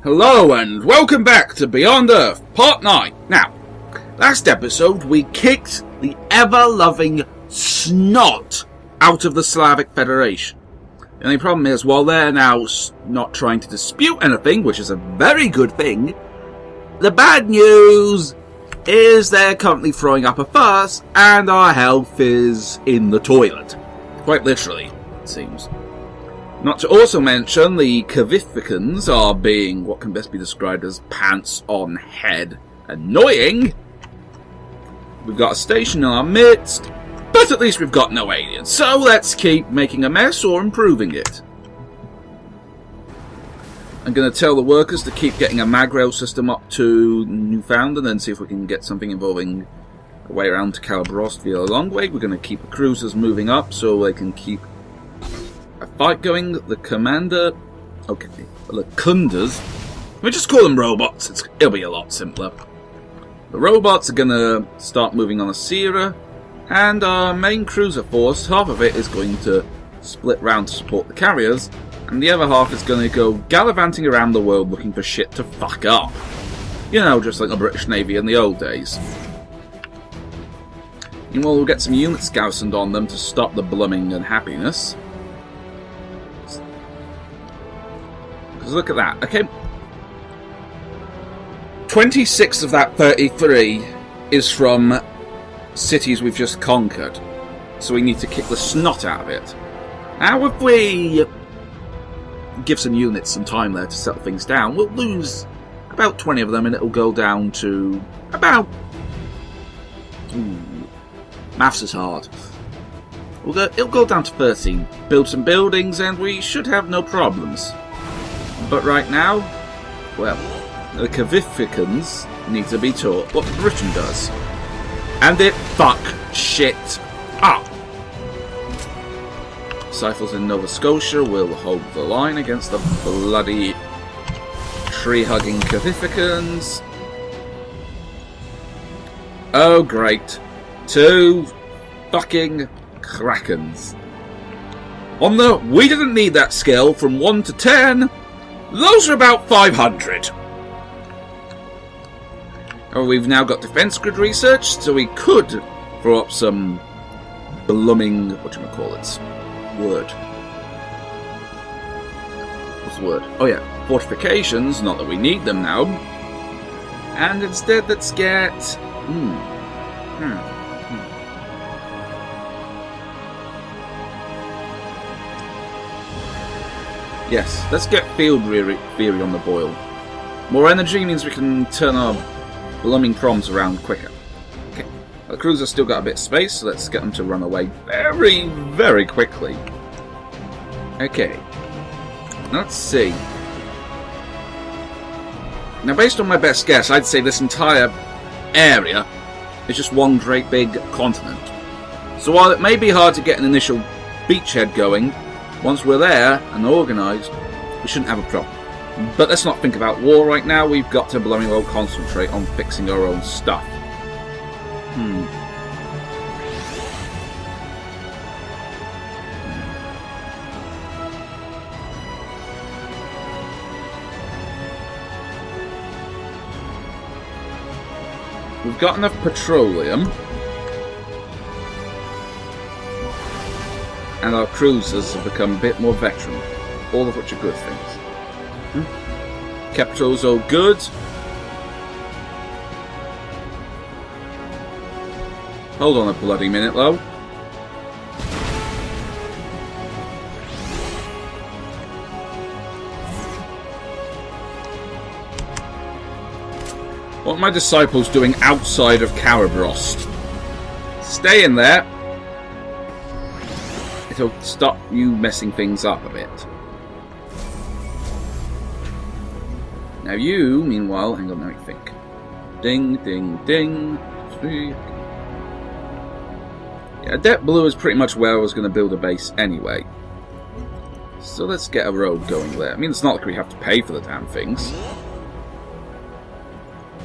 Hello and welcome back to Beyond Earth, Part 9. Now, last episode we kicked the ever-loving snot out of the Slavic Federation. The only problem is, while they're now not trying to dispute anything, which is a very good thing, the bad news is they're currently throwing up a fuss and our health is in the toilet. Quite literally, it seems. Not to also mention, the Kavificans are being what can best be described as pants on head annoying. We've got a station in our midst, but at least we've got no aliens, so let's keep making a mess or improving it. I'm going to tell the workers to keep getting a mag rail system up to Newfoundland and see if we can get something involving a way around to Calabrost via a long way. We're going to keep the cruisers moving up so they can keep a fight going. The commander... Okay, the Kunders. We just call them robots. It'll be a lot simpler. The robots are going to start moving on Asira, and our main cruiser force, half of it is going to split round to support the carriers, and the other half is going to go gallivanting around the world looking for shit to fuck up. You know, just like the British Navy in the old days. Meanwhile, we'll get some units garrisoned on them to stop the blooming unhappiness. Because look at that, okay? 26 of that 33 is from cities we've just conquered. So we need to kick the snot out of it. Now if we give some units some time there to settle things down, we'll lose about 20 of them and it'll go down to about... maths is hard. It'll go down to 13. Build some buildings and we should have no problems. But right now, well, the Kavificans need to be taught what Britain does. And it fuck shit up. Cyphers in Nova Scotia will hold the line against the bloody tree-hugging Kavificans. Oh great. 2 fucking Krakens. On the we didn't need that scale from 1 to 10, those are about 500. Oh, we've now got defense grid research, so we could throw up some blooming, word. What's the word? Oh yeah, fortifications, not that we need them now. And instead let's get... Yes, let's get field theory on the boil. More energy means we can turn our blooming proms around quicker. Okay, the cruiser's still got a bit of space, so let's get them to run away very, very quickly. Okay, let's see. Now, based on my best guess, I'd say this entire area is just one great big continent. So while it may be hard to get an initial beachhead going, once we're there and organised, we shouldn't have a problem. But let's not think about war right now. We've got to blooming well concentrate on fixing our own stuff. We've got enough petroleum. And our cruisers have become a bit more veteran, all of which are good things. Capital's all good. Hold on a bloody minute, though. What are my disciples doing outside of Calabrost? Stay in there. It'll stop you messing things up a bit. Now you, meanwhile, hang on, let me think. Ding, ding, ding. Yeah, Adept Blue is pretty much where I was going to build a base anyway. So let's get a road going there. I mean, it's not like we have to pay for the damn things.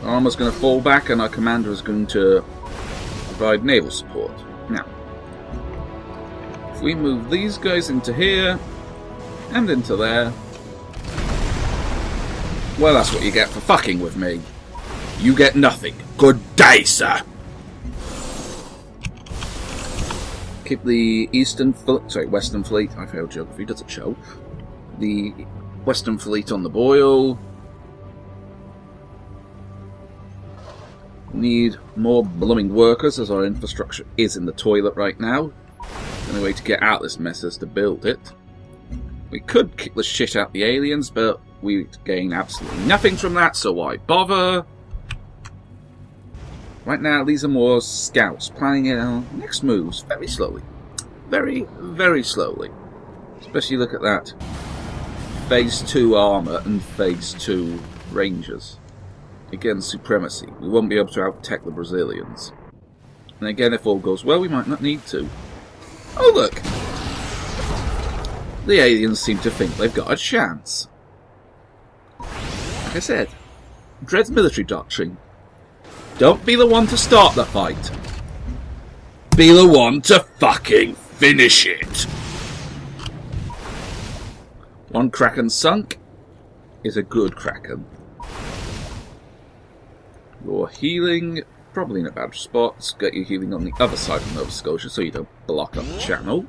Our armor's going to fall back and our commander is going to provide naval support. Now, if we move these guys into here and into there, Well, that's what you get for fucking with me. You get nothing. Good day, sir. Keep the Western Fleet. I failed geography, does it show? The Western Fleet on the boil. Need more blooming workers, as our infrastructure is in the toilet right now. The only way to get out of this mess is to build it. We could kick the shit out the aliens, but we gain absolutely nothing from that, so why bother? Right now, these are more scouts, planning our next moves very slowly. Very, very slowly. Especially look at that. Phase 2 armour and Phase 2 Rangers. Again, Supremacy. We won't be able to out-tech the Brazilians. And again, if all goes well, we might not need to. Oh, look! The aliens seem to think they've got a chance. Like I said, Dread's military doctrine. Don't be the one to start the fight. Be the one to fucking finish it. One Kraken sunk is a good Kraken. Your healing, probably in a bad spot. Get your healing on the other side of Nova Scotia so you don't block up the channel.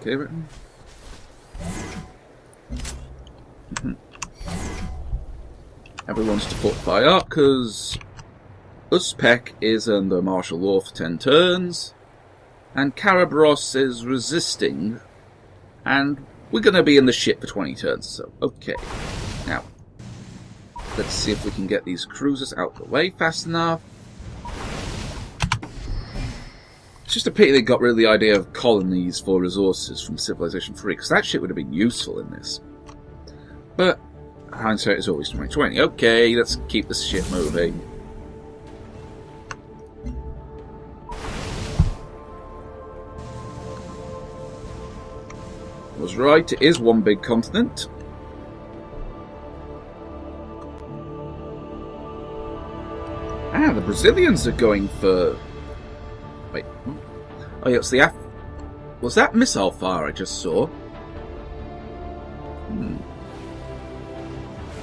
Okay, written. Everyone's to fortify up because Uzpek is under martial law for 10 turns, and Karabros is resisting, and we're going to be in the shit for 20 turns, so okay. Now, let's see if we can get these cruisers out of the way fast enough. It's just a pity they got rid of the idea of colonies for resources from Civilization 3, because that shit would have been useful in this. But hindsight is always 20/20. Okay, let's keep this shit moving. I was right, it is one big continent. Ah, the Brazilians are going for... Wait. Oh yeah, it's the Was that missile fire I just saw?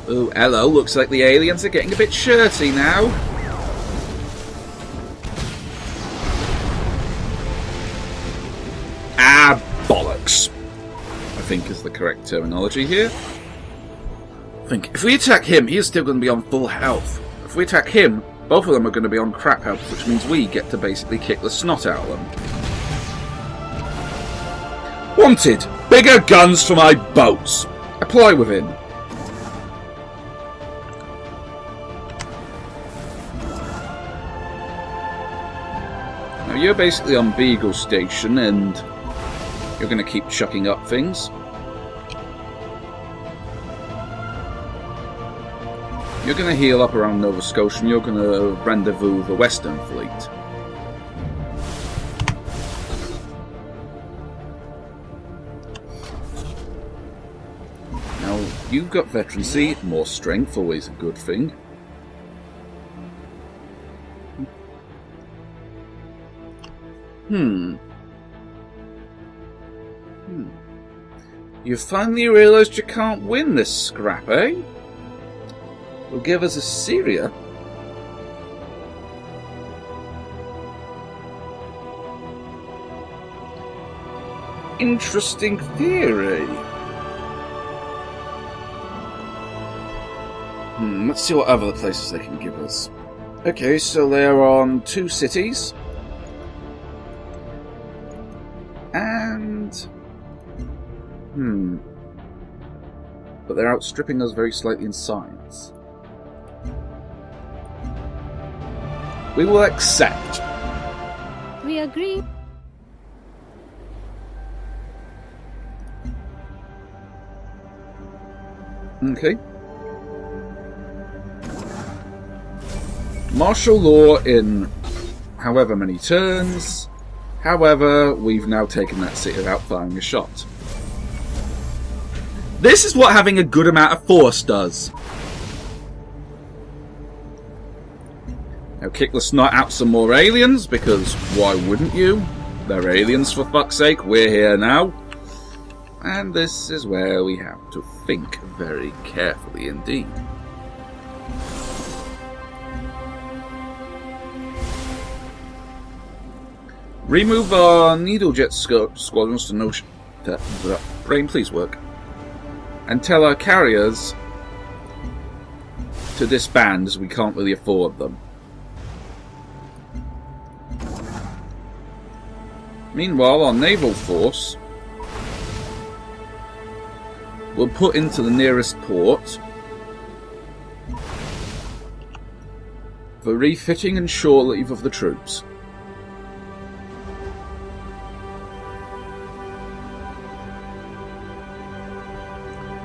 Oh, hello, looks like the aliens are getting a bit shirty now. Ah, bollocks. I think is the correct terminology here. I think if we attack him, he is still going to be on full health. If we attack him, both of them are going to be on crap health, which means we get to basically kick the snot out of them. Wanted! Bigger guns for my boats! Apply within. Now you're basically on Beagle Station and you're going to keep chucking up things. You're going to heal up around Nova Scotia and you're going to rendezvous the Western Fleet. Now, you've got veterancy, more strength, always a good thing. You finally realised you can't win this scrap, eh? Will give us Assyria. Interesting theory. Let's see what other places they can give us. Okay, so they're on 2 cities. And... But they're outstripping us very slightly in science. We will accept. We agree. Okay. Martial law in however many turns. However, we've now taken that city without firing a shot. This is what having a good amount of force does. Now kick the snot out some more aliens, because why wouldn't you? They're aliens for fuck's sake, we're here now. And this is where we have to think very carefully indeed. Remove our needlejet squadrons to no... Brain, please work. And tell our carriers to disband, as we can't really afford them. Meanwhile, our naval force will put into the nearest port for refitting and shore leave of the troops.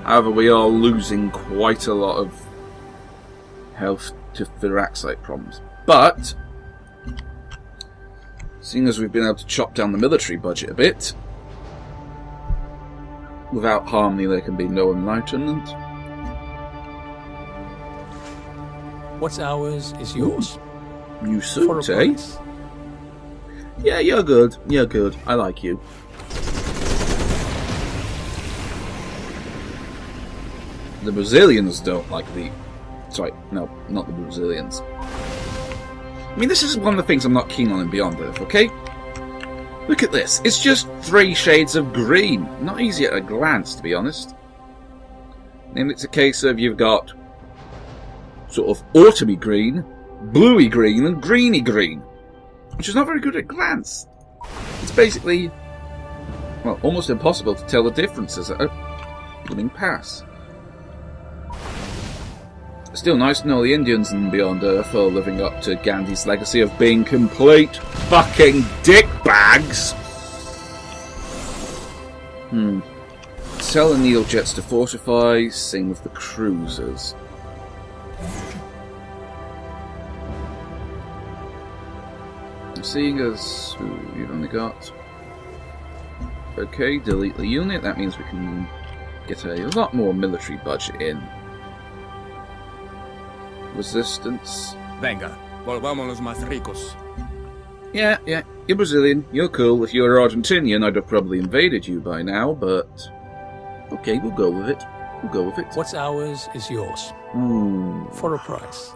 However, we are losing quite a lot of health to Firaxite problems. But, seeing as we've been able to chop down the military budget a bit, without harmony there can be no enlightenment. What's ours is yours. You suit, eh? Yeah, you're good. You're good. I like you. The Brazilians don't like the... Sorry, no, not the Brazilians. I mean, this is one of the things I'm not keen on in Beyond Earth, okay? Look at this. It's just 3 shades of green. Not easy at a glance, to be honest. And it's a case of you've got sort of autumny green, bluey green, and greeny green. Which is not very good at a glance. It's basically, well, almost impossible to tell the differences at a blooming pass. Still nice to know the Indians in Beyond Earth are living up to Gandhi's legacy of being complete fucking dickbags. Tell the needlejets to fortify, same with the cruisers. Seeing as we've only got... Okay, delete the unit, that means we can get a lot more military budget in. Resistance. Venga, volvámonos más ricos. Yeah, you're Brazilian, you're cool. If you were Argentinian, I'd have probably invaded you by now, but... Okay, we'll go with it. We'll go with it. What's ours is yours. For a price.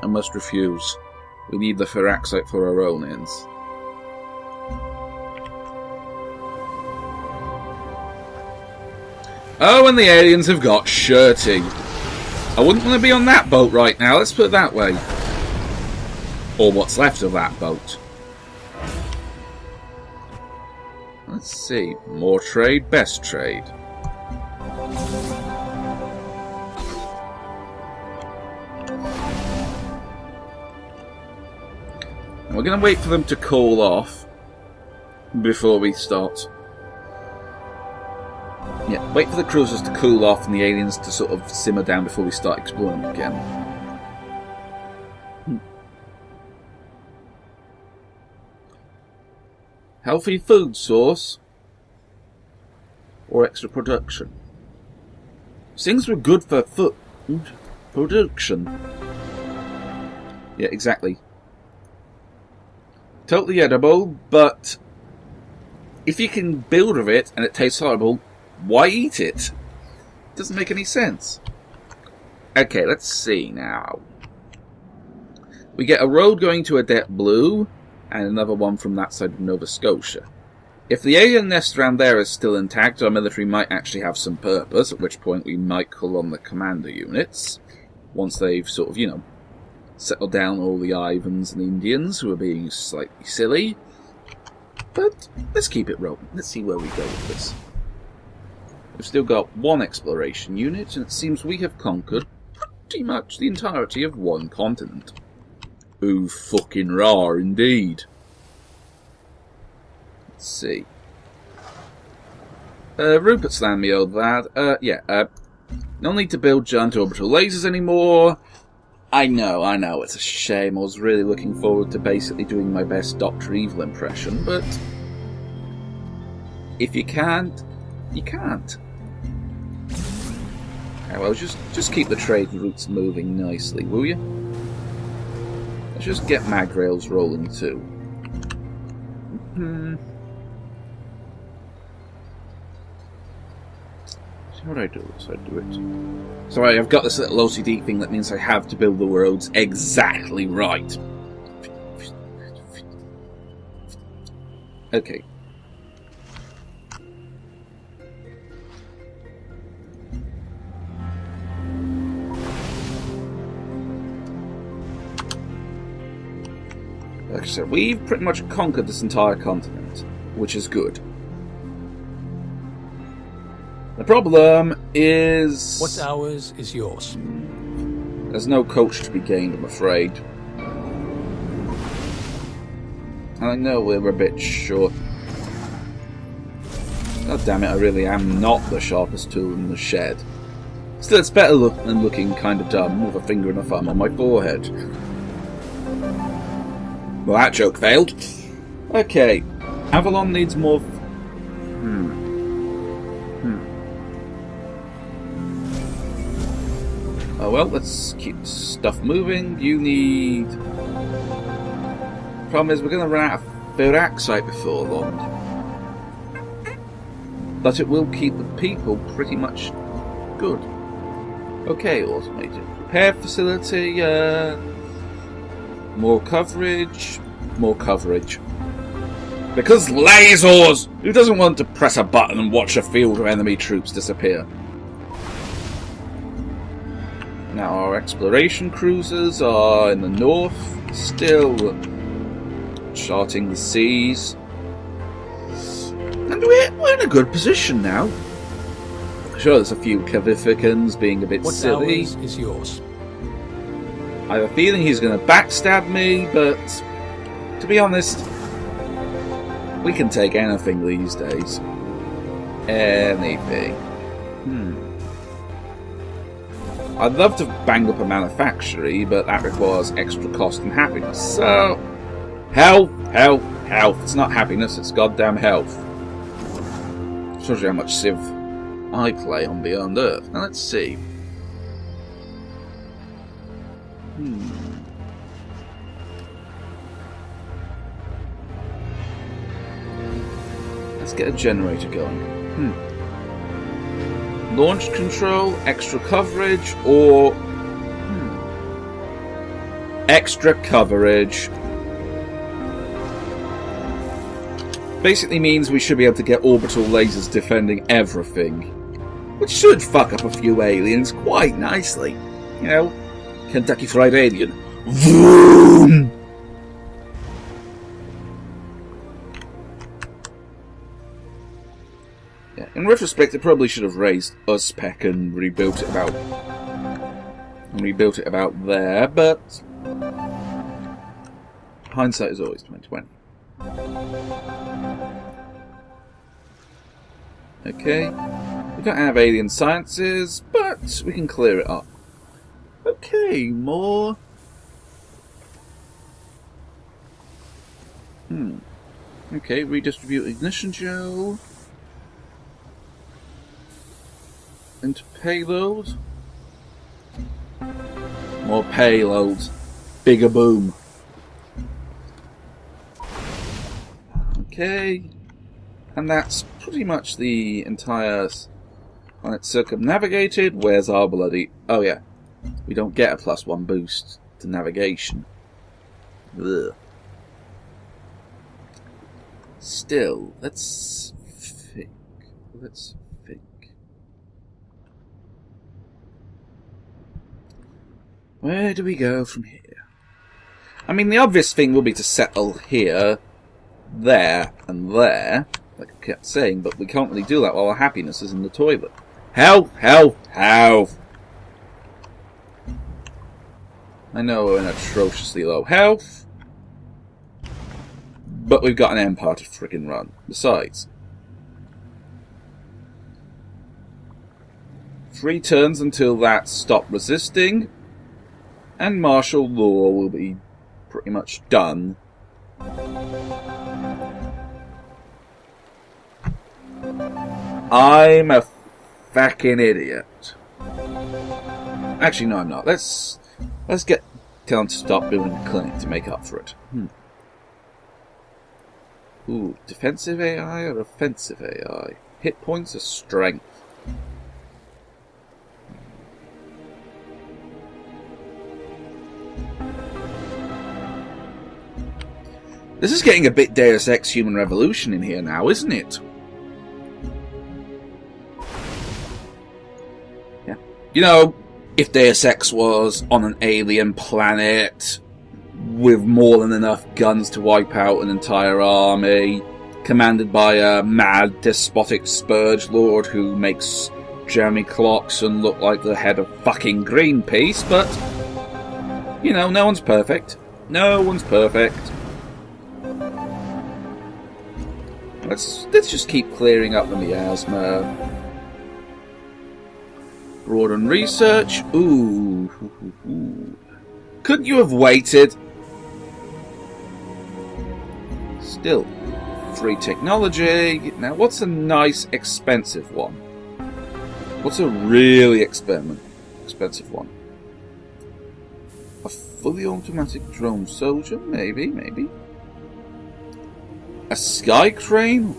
I must refuse. We need the Firaxite for our own ends. Oh, and the aliens have got shirting. I wouldn't want to be on that boat right now, let's put it that way. Or what's left of that boat. Let's see. More trade, best trade. We're going to wait for them to cool off before we start. Yeah, wait for the cruisers to cool off and the aliens to sort of simmer down before we start exploring again. Healthy food source or extra production? Things were good for food production. Yeah, exactly. Totally edible, but if you can build with it and it tastes horrible, why eat it? Doesn't make any sense. Okay, let's see now. We get a road going to Adept Blue, and another one from that side of Nova Scotia. If the alien nest around there is still intact, our military might actually have some purpose, at which point we might call on the commander units, once they've sort of, you know, settled down all the Ivans and Indians who are being slightly silly. But let's keep it rolling. Let's see where we go with this. We've still got 1 exploration unit, and it seems we have conquered pretty much the entirety of 1 continent. Ooh, fucking raw indeed. Let's see. Rupert's land, me old lad. No need to build giant orbital lasers anymore. I know, it's a shame. I was really looking forward to basically doing my best Dr. Evil impression, but if you can't, you can't. Okay, well, just keep the trade routes moving nicely, will you? Let's just get mag rails rolling too. See what I do is I do it. Sorry, I've got this little OCD thing that means I have to build the roads exactly right. Okay. Like I said, we've pretty much conquered this entire continent, which is good. The problem is... What's ours is yours. There's no coach to be gained, I'm afraid. I know we're a bit short. God damn it, I really am not the sharpest tool in the shed. Still, it's better than looking kind of dumb with a finger and a thumb on my forehead. Well, that joke failed. Okay, Avalon needs more... Oh well, let's keep stuff moving. You need... Problem is, we're going to run out of ferraxite before long. But it will keep the people pretty much good. Okay, automated repair facility, more coverage, more coverage. Because lasers! Who doesn't want to press a button and watch a field of enemy troops disappear? Now our exploration cruisers are in the north, still charting the seas. And we're in a good position now. Sure, there's a few Cavificans being a bit What's silly. ours is yours. I have a feeling he's going to backstab me, but to be honest, we can take anything these days. Anything. I'd love to bang up a manufactory, but that requires extra cost and happiness. So, health, health, health. It's not happiness, it's goddamn health. Shows you how much Civ I play on Beyond Earth. Now let's see. Let's get a generator going. Launch control, extra coverage, or... extra coverage. Basically means we should be able to get orbital lasers defending everything. Which should fuck up a few aliens quite nicely. You know, Kentucky Fried Alien. Vroom! Yeah, in retrospect, it probably should have raised us spec and rebuilt it about there, but hindsight is always 20/20. Okay, we don't have alien sciences, but we can clear it up. Okay, more. Okay, redistribute ignition gel into payload. More payloads. Bigger boom. Okay. And that's pretty much the entire planet circumnavigated. Where's our bloody... Oh yeah. We don't get a +1 boost to navigation. Ugh. Still, let's think. Where do we go from here? I mean, the obvious thing will be to settle here, there, and there, like I kept saying, but we can't really do that while our happiness is in the toilet. Health, health, health! I know we're in atrociously low health, but we've got an empire to friggin' run. Besides, 3 turns until that stopped resisting, and martial law will be pretty much done. I'm a fucking idiot. Actually, no, I'm not. Let's get down to stop building a clinic to make up for it. Ooh, defensive AI or offensive AI? Hit points or strength? This is getting a bit Deus Ex Human Revolution in here now, isn't it? Yeah. You know, if Deus Ex was on an alien planet with more than enough guns to wipe out an entire army, commanded by a mad, despotic Spurge Lord who makes Jeremy Clarkson look like the head of fucking Greenpeace, but, you know, no one's perfect. No one's perfect. Let's just keep clearing up the miasma. Broaden research. Ooh. Couldn't you have waited? Still, free technology. Now, what's a nice, expensive one? What's a really expensive one? A fully automatic drone soldier? Maybe. A sky crane?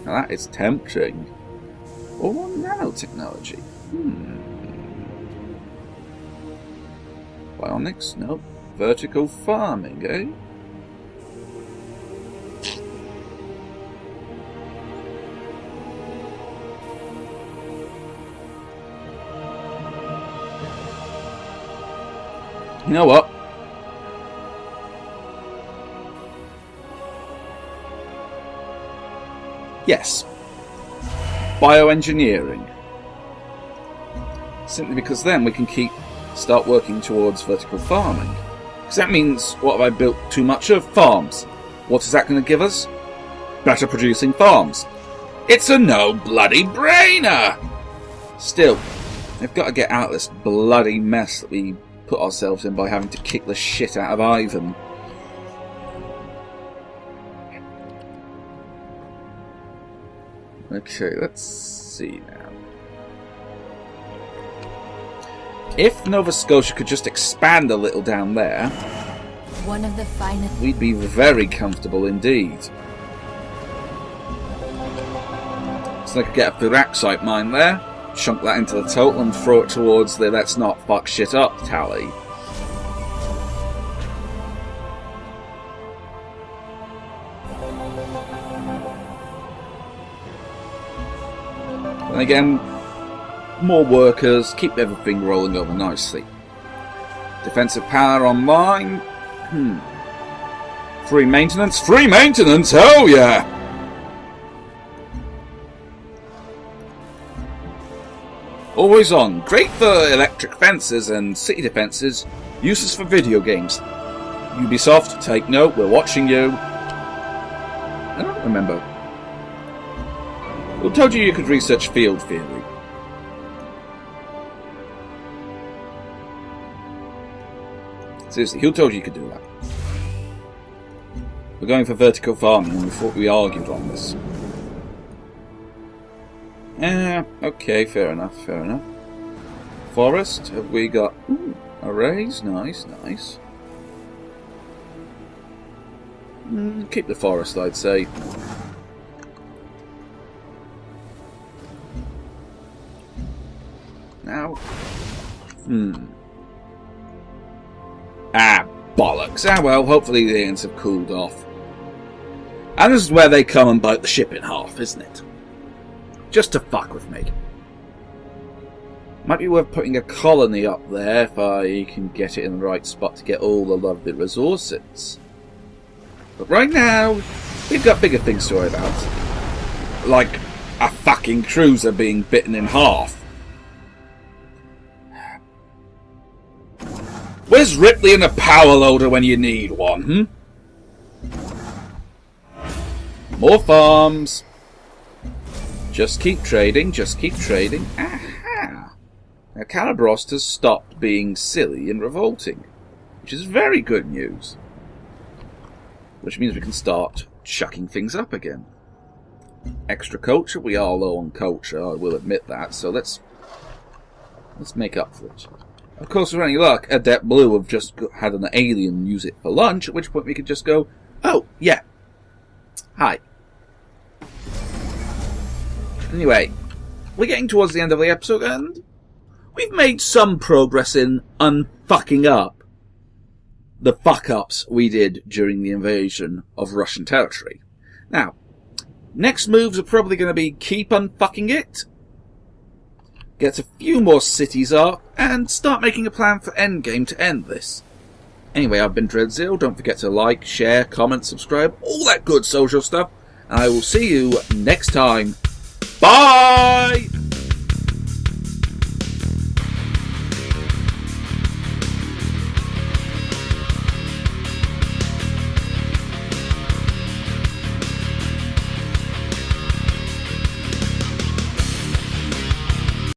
Now that is tempting. Or more nanotechnology? Bionics? No. Vertical farming, eh? You know what? Yes. Bioengineering. Simply because then we can start working towards vertical farming. Because that means, what have I built too much of? Farms. What is that going to give us? Better producing farms. It's a no bloody brainer! Still, we've got to get out of this bloody mess that we put ourselves in by having to kick the shit out of Ivan. Okay, let's see now. If Nova Scotia could just expand a little down there, One of the finest. we'd be very comfortable indeed. So I could get a Piraxite mine there, chunk that into the total and throw it towards the let's not fuck shit up tally. And again, more workers, keep everything rolling over nicely. Defensive power online. Free maintenance? Free maintenance! Hell yeah! Always on. Great for electric fences and city defences. Useless for video games. Ubisoft, take note, we're watching you. I don't remember. Who told you could research field theory? Seriously, who told you could do that? We're going for vertical farming and we thought we argued on this. Okay, fair enough. Forest, have we got... arrays, nice. Keep the forest, I'd say. Now... bollocks. Well, hopefully the ants have cooled off. And this is where they come and bite the ship in half, isn't it? Just to fuck with me. Might be worth putting a colony up there if I can get it in the right spot to get all the lovely resources. But right now, we've got bigger things to worry about. Like a fucking cruiser being bitten in half. Where's Ripley and a power loader when you need one, More farms. Just keep trading. Aha! Now Calabrost has stopped being silly and revolting, which is very good news. Which means we can start chucking things up again. Extra culture. We are low on culture, I will admit that, so let's make up for it. Of course, with any luck, Adept Blue have just had an alien use it for lunch, at which point we could just go, oh, yeah. Hi. Anyway, we're getting towards the end of the episode, and we've made some progress in unfucking up the fuck-ups we did during the invasion of Russian territory. Now, next moves are probably going to be keep unfucking it, get a few more cities up, and start making a plan for Endgame to end this. Anyway, I've been Dreadzil. Don't forget to like, share, comment, subscribe, all that good social stuff. And I will see you next time. Bye!